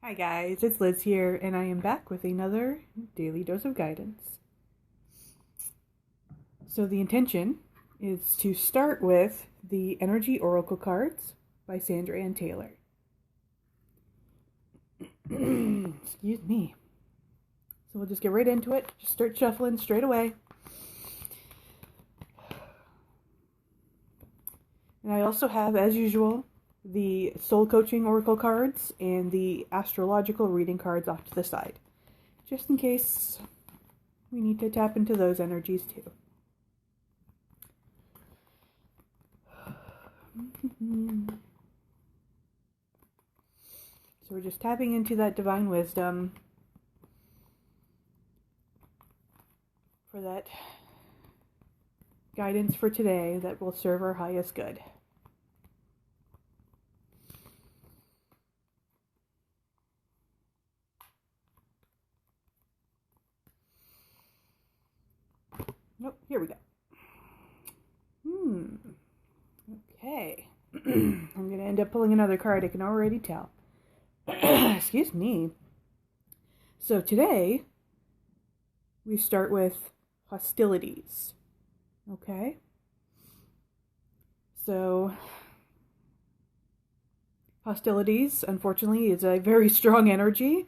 Hi guys, it's Liz here, and I am back with another daily dose of guidance. So the intention is to start with the Energy Oracle cards by Sandra Ann Taylor. Excuse me. So we'll just get right into it. Just start shuffling straight away. And I also have, as usual, the Soul Coaching Oracle cards and the Astrological Reading cards off to the side, just in case we need to tap into those energies too. So we're just tapping into that divine wisdom for that guidance for today that will serve our highest good. Nope, here we go. Okay. I'm going to end up pulling another card, I can already tell. Excuse me. So today, we start with hostilities. Okay? So, hostilities, unfortunately, is a very strong energy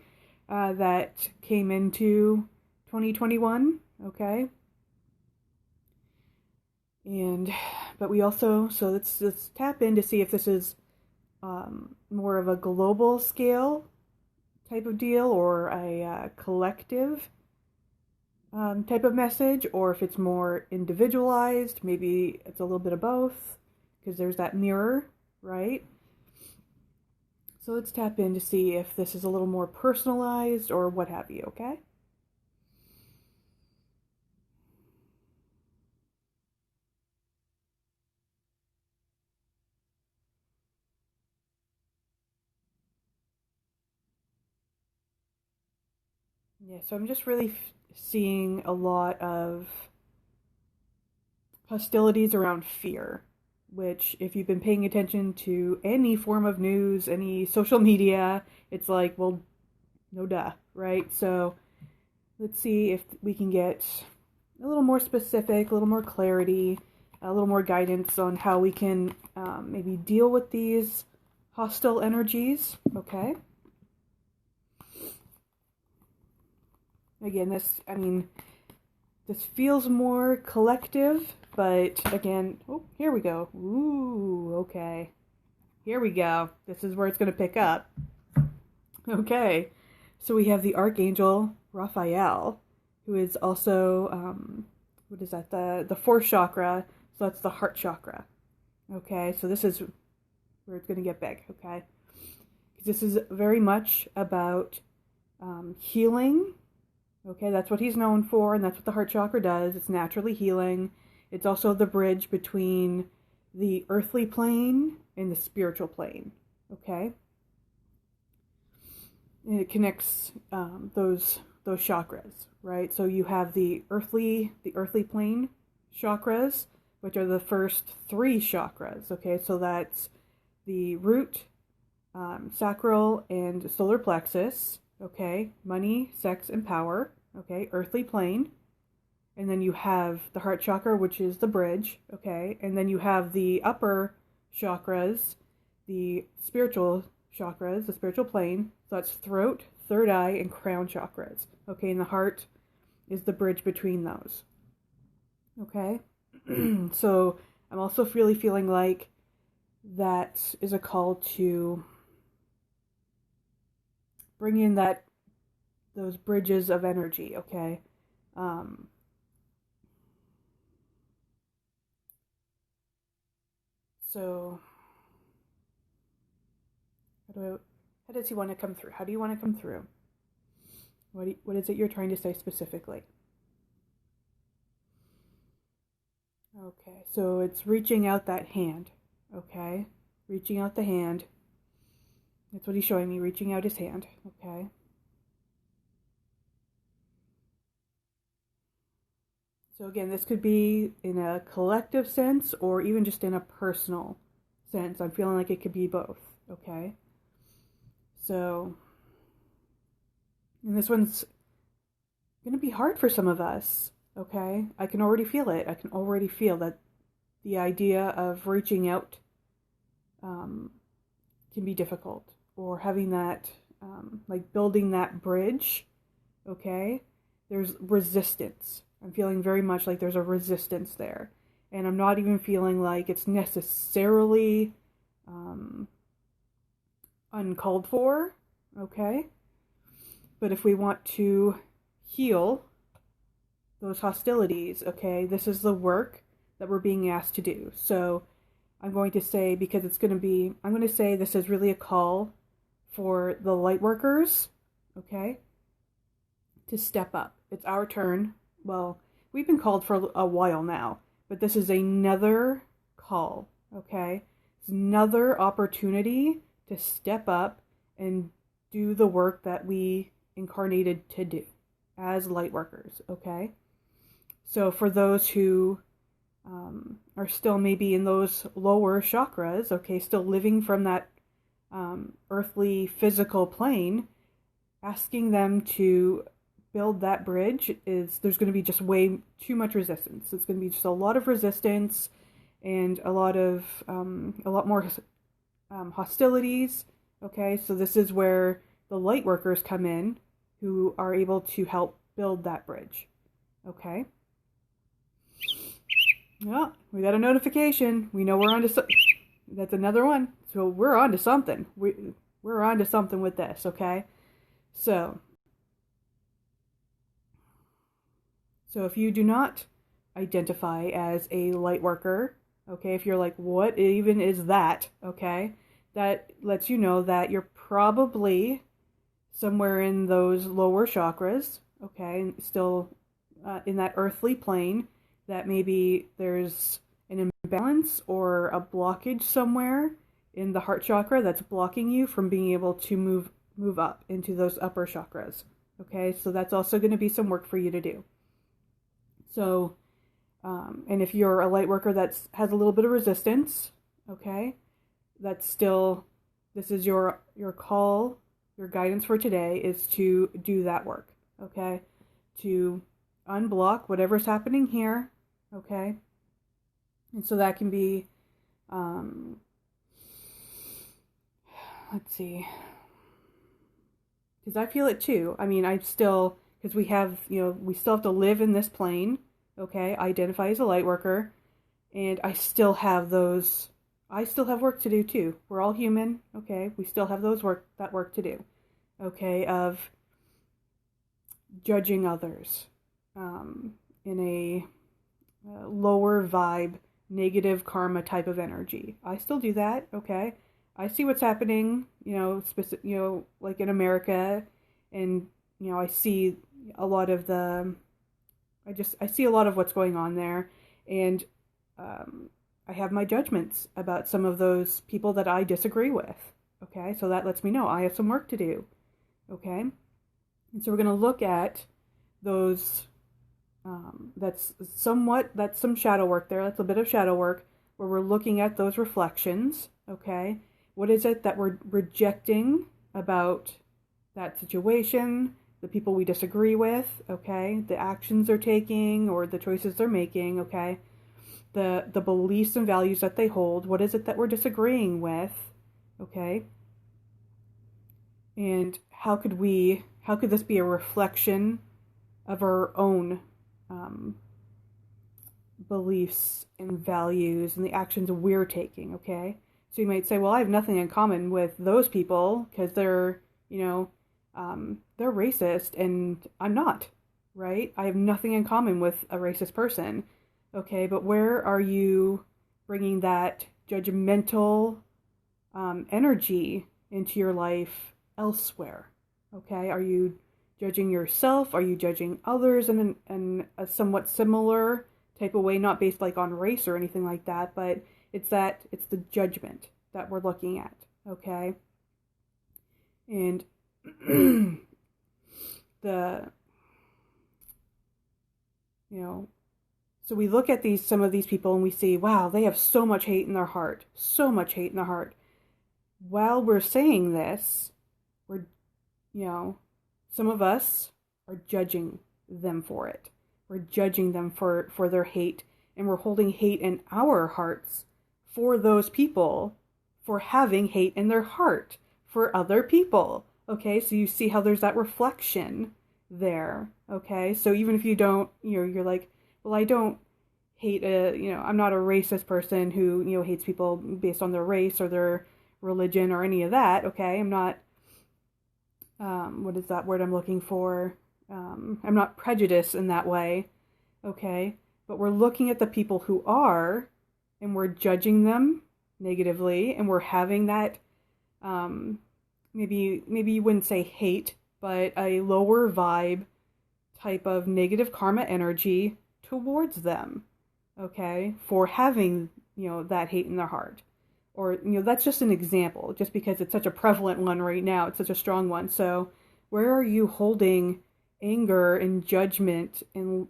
that came into 2021. Okay? But we also, so let's tap in to see if this is more of a global scale type of deal, or a collective type of message, or if it's more individualized. Maybe it's a little bit of both, because there's that mirror, right? So let's tap in to see if this is a little more personalized or what have you, okay? Yeah, so I'm just really seeing a lot of hostilities around fear, which, if you've been paying attention to any form of news, any social media, it's like, well, no duh, right? So let's see if we can get a little more specific, a little more clarity, a little more guidance on how we can maybe deal with these hostile energies, okay? Again, this feels more collective, but again, oh, here we go. Ooh, okay. Here we go. This is where it's going to pick up. Okay. So we have the Archangel Raphael, who is also, what is that? The fourth chakra. So that's the heart chakra. Okay. So this is where it's going to get big. Okay. Because this is very much about healing. Okay, that's what he's known for, and that's what the heart chakra does. It's naturally healing. It's also the bridge between the earthly plane and the spiritual plane. Okay, and it connects those chakras, right? So you have the earthly plane chakras, which are the first three chakras. Okay, so that's the root, sacral, and solar plexus. Okay, money, sex, and power. Okay, earthly plane. And then you have the heart chakra, which is the bridge. Okay, and then you have the upper chakras, the spiritual chakras, the spiritual plane. So that's throat, third eye, and crown chakras. Okay, and the heart is the bridge between those. Okay, so I'm also really feeling like that is a call to bring in those bridges of energy, okay? So how does he want to come through? How do you want to come through? What is it you're trying to say specifically? Okay, so it's reaching out that hand, okay? Reaching out the hand. That's what he's showing me, reaching out his hand, okay? So again, this could be in a collective sense or even just in a personal sense. I'm feeling like it could be both, okay? So And this one's going to be hard for some of us, okay? I can already feel it. I can already feel that the idea of reaching out can be difficult, or having that, like building that bridge, okay? There's resistance. I'm feeling very much like there's a resistance there. And I'm not even feeling like it's necessarily uncalled for, okay? But if we want to heal those hostilities, okay, this is the work that we're being asked to do. So I'm going to say, because it's going to be, I'm going to say this is really a call for the Lightworkers, okay, to step up. It's our turn. Well, we've been called for a while now, but this is another call, okay? It's another opportunity to step up and do the work that we incarnated to do as Lightworkers, okay? So for those who are still maybe in those lower chakras, okay, still living from that earthly physical plane, asking them to build that bridge is, there's going to be just way too much resistance. It's going to be just a lot of resistance and a lot more hostilities, okay? So this is where the Lightworkers come in, who are able to help build that bridge, okay? Well, we got a notification. We know we're on to that's another one. So we're on to something. We're on to something with this, okay? So if you do not identify as a Lightworker, okay, if you're like, what even is that, okay, that lets you know that you're probably somewhere in those lower chakras, okay, still in that earthly plane, that maybe there's an imbalance or a blockage somewhere in the heart chakra that's blocking you from being able to move up into those upper chakras, okay? So that's also going to be some work for you to do. So, and if you're a Lightworker that has a little bit of resistance, okay, that's still, this is your call, your guidance for today is to do that work, okay, to unblock whatever's happening here, okay, and so that can be, let's see, because I feel it too. I mean, because we have, we still have to live in this plane, okay, I identify as a Lightworker, and I still have work to do too. We're all human, okay, we still have that work to do, okay, of judging others in a lower vibe, negative karma type of energy. I still do that, okay. I see what's happening, like in America, and I see a lot of I see a lot of what's going on there, and I have my judgments about some of those people that I disagree with, okay, so that lets me know I have some work to do, okay, and so we're going to look at those, that's some shadow work there, that's a bit of shadow work, where we're looking at those reflections, okay, what is it that we're rejecting about that situation, the people we disagree with, okay, the actions they're taking or the choices they're making, okay, the beliefs and values that they hold, what is it that we're disagreeing with, okay, and how could this be a reflection of our own beliefs and values and the actions we're taking, okay? So you might say, well, I have nothing in common with those people because they're racist and I'm not, right? I have nothing in common with a racist person, okay? But where are you bringing that judgmental energy into your life elsewhere, okay? Are you judging yourself? Are you judging others in a somewhat similar type of way, not based like on race or anything like that, but it's the judgment that we're looking at, okay? And so we look at some of these people and we see, wow, they have so much hate in their heart, so much hate in their heart. While we're saying this, we're, some of us are judging them for it. We're judging them for their hate, and we're holding hate in our hearts for those people, for having hate in their heart for other people. Okay, so you see how there's that reflection there. Okay, so even if you don't, you're like, well, I don't hate I'm not a racist person who, hates people based on their race or their religion or any of that. Okay, I'm not, what is that word I'm looking for? I'm not prejudiced in that way. Okay, but we're looking at the people who are, and we're judging them negatively, and we're having that, maybe you wouldn't say hate, but a lower vibe type of negative karma energy towards them, okay, for having, that hate in their heart. Or, that's just an example, just because it's such a prevalent one right now. It's such a strong one. So where are you holding anger and judgment and,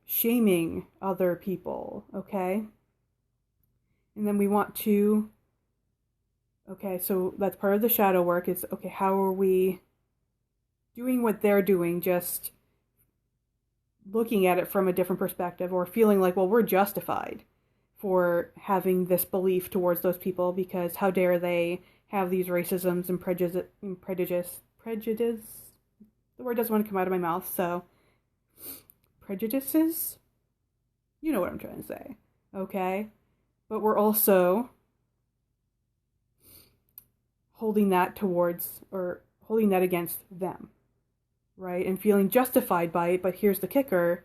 shaming other people, okay? And then we want to, okay, so that's part of the shadow work is, okay, how are we doing what they're doing, just looking at it from a different perspective, or feeling like, well, we're justified for having this belief towards those people because how dare they have these racisms and prejudice. The word doesn't want to come out of my mouth, so prejudices? You know what I'm trying to say, okay? But we're also holding that towards, or holding that against them, right? And feeling justified by it, but here's the kicker.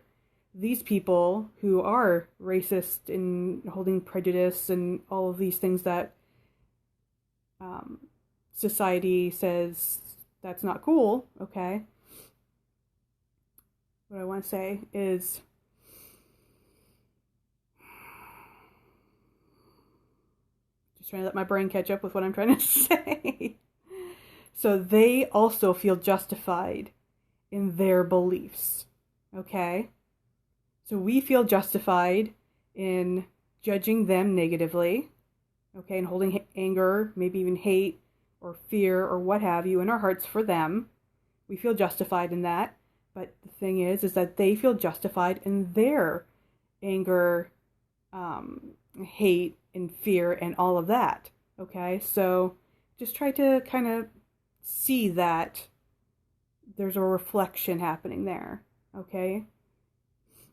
These people who are racist and holding prejudice and all of these things that society says that's not cool, okay? What I want to say is, just trying to let my brain catch up with what I'm trying to say. So they also feel justified in their beliefs, okay? So we feel justified in judging them negatively, okay, and holding anger, maybe even hate or fear or what have you in our hearts for them. We feel justified in that. But the thing is that they feel justified in their anger, hate, and fear, and all of that. Okay, so just try to kind of see that there's a reflection happening there. Okay,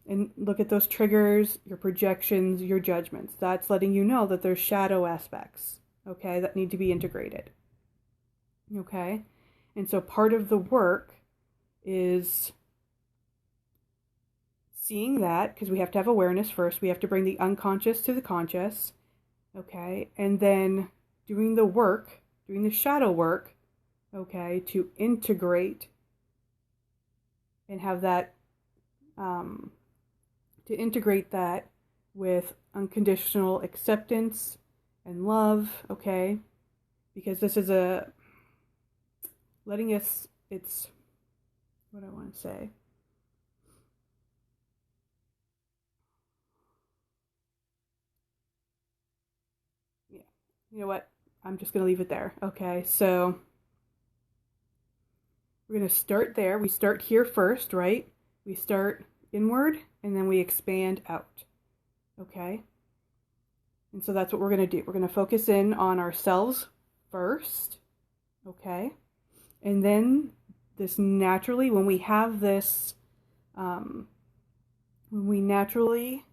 and look at those triggers, your projections, your judgments. That's letting you know that there's shadow aspects. Okay, that need to be integrated. Okay, and so part of the work is seeing that, because we have to have awareness first. We have to bring the unconscious to the conscious, okay, and then doing the work, doing the shadow work, okay, to integrate and have that, to integrate that with unconditional acceptance and love, okay, because this is a letting us, it's what I want to say. Yeah, you know what? I'm just going to leave it there. Okay, so we're going to start there. We start here first, right? We start inward and then we expand out. Okay? And so that's what we're going to do. We're going to focus in on ourselves first. Okay? And then this naturally, when we have this, when we naturally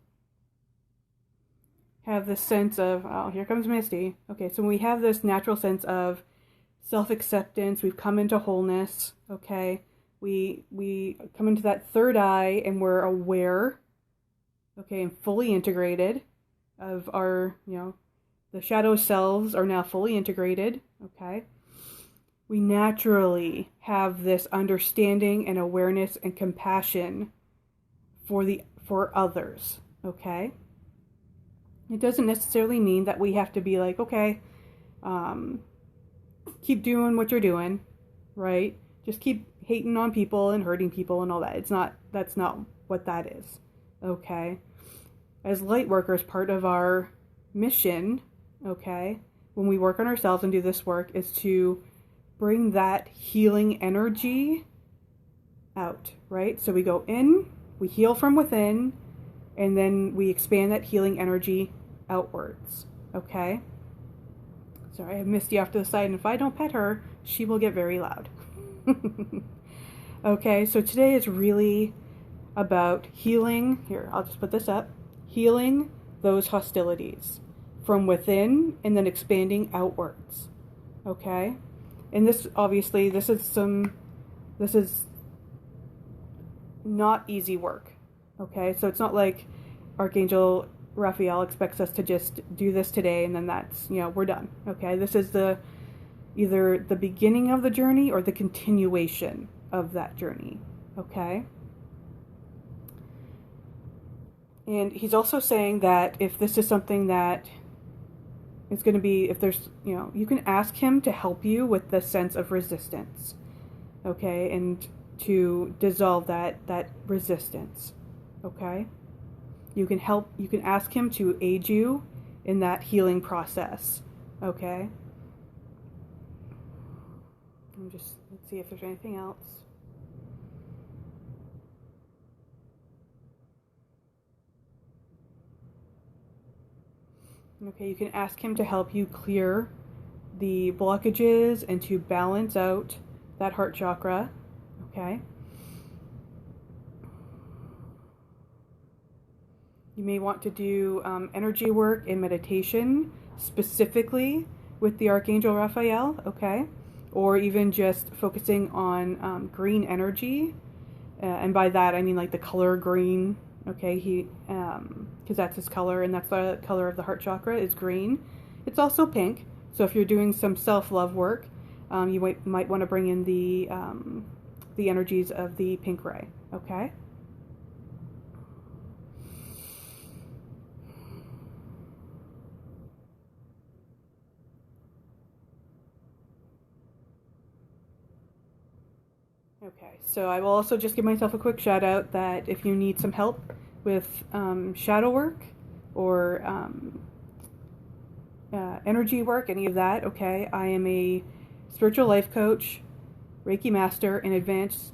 have this sense of, oh, here comes Misty. Okay, so when we have this natural sense of self-acceptance, we've come into wholeness, okay? We come into that third eye and we're aware, okay, and fully integrated of our, the shadow selves are now fully integrated, okay? We naturally have this understanding and awareness and compassion for others, okay? It doesn't necessarily mean that we have to be like, okay, keep doing what you're doing, right? Just keep hating on people and hurting people and all that. That's not what that is, okay? As Lightworkers, part of our mission, okay, when we work on ourselves and do this work is to bring that healing energy out, right? So we go in, we heal from within, and then we expand that healing energy outwards, okay? Sorry, I have Misty off to the side, and if I don't pet her, she will get very loud. Okay, so today is really about healing. Here, I'll just put this up. Healing those hostilities from within and then expanding outwards, okay? And this, obviously, this is not easy work, okay? So it's not like Archangel Raphael expects us to just do this today and then that's, we're done, okay? This is either the beginning of the journey or the continuation of that journey, okay? And he's also saying that if this is something that is going to be, if there's, you can ask him to help you with the sense of resistance, okay? And to dissolve that resistance, okay? You can ask him to aid you in that healing process, okay? Let's see if there's anything else. Okay, you can ask him to help you clear the blockages and to balance out that heart chakra, okay? You may want to do energy work and meditation specifically with the Archangel Raphael, okay? Or even just focusing on green energy. And by that, I mean like the color green, okay? Because that's his color, and that's the color of the heart chakra is green. It's also pink, so if you're doing some self-love work, you might want to bring in the energies of the pink ray, okay? Okay, so I will also just give myself a quick shout out that if you need some help with shadow work or energy work, any of that, okay, I am a spiritual life coach, Reiki master, and advanced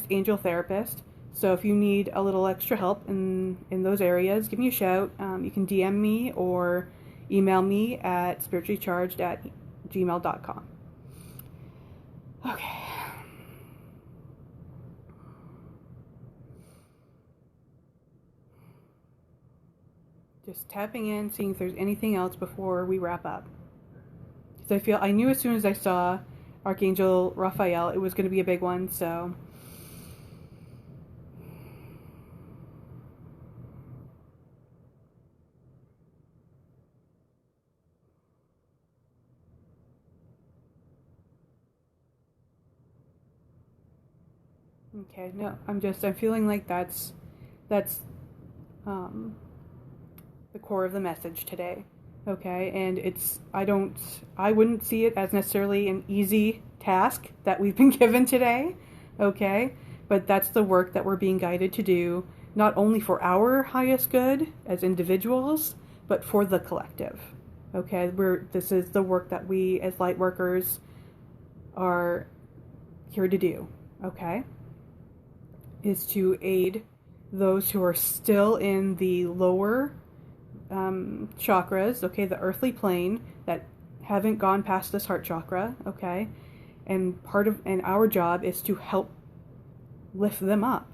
angel therapist. So if you need a little extra help in those areas, give me a shout. You can DM me or email me at spirituallycharged@gmail.com. Okay. Just tapping in, seeing if there's anything else before we wrap up. Because I knew as soon as I saw Archangel Raphael, it was going to be a big one, so. Okay, no, I'm feeling like that's the core of the message today, okay? And I wouldn't see it as necessarily an easy task that we've been given today, okay? But that's the work that we're being guided to do, not only for our highest good as individuals, but for the collective, okay? This is the work that we as Lightworkers are here to do, okay? Is to aid those who are still in the lower chakras, okay, the earthly plane, that haven't gone past this heart chakra, okay, and our job is to help lift them up,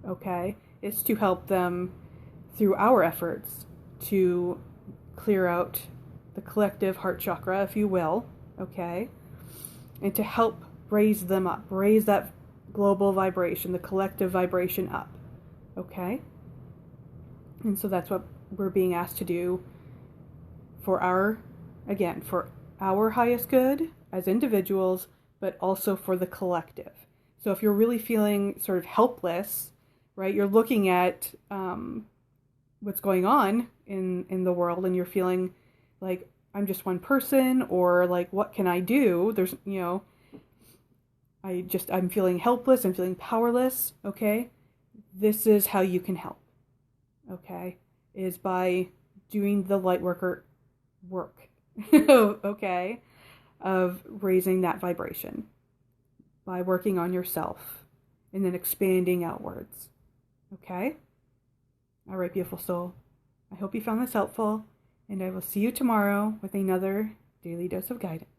okay, it's to help them through our efforts to clear out the collective heart chakra, if you will, okay, and to help raise them up, raise that global vibration, the collective vibration up, okay, and so that's what we're being asked to do for our highest good as individuals, but also for the collective. So if you're really feeling sort of helpless, right, you're looking at what's going on in the world, and you're feeling like, I'm just one person, or like, what can I do? There's, I'm feeling helpless, I'm feeling powerless, okay? This is how you can help, okay? Is by doing the Lightworker work, okay? of raising that vibration by working on yourself and then expanding outwards. Okay? All right, beautiful soul. I hope you found this helpful, and I will see you tomorrow with another daily dose of guidance.